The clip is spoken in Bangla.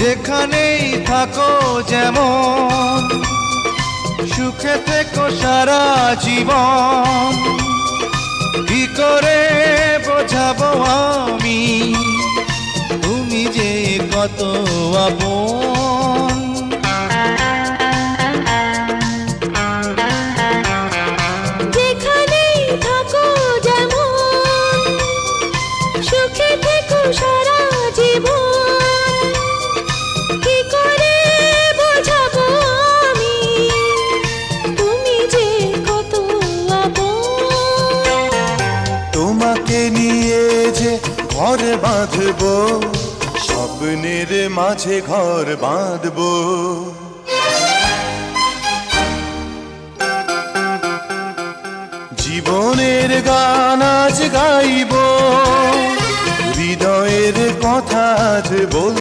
যেখানেই থাকো যেমন, সুখে থেকো সারা জীবন। কি করে বোঝাবো আমি, তুমি যে কত আপন। যেখানেই থাকো যেমন, সুখে থেকো সারা জীবন। কি করে বোঝাবো আমি, তুমি যে কত আপন। তোমাকে নিয়ে যে ঘর বাঁধবো, স্বপ্নের মাঝে ঘর বাঁধবো। জীবনের গান আজ গাইবো, হৃদয়ের কথা আজ বলবো।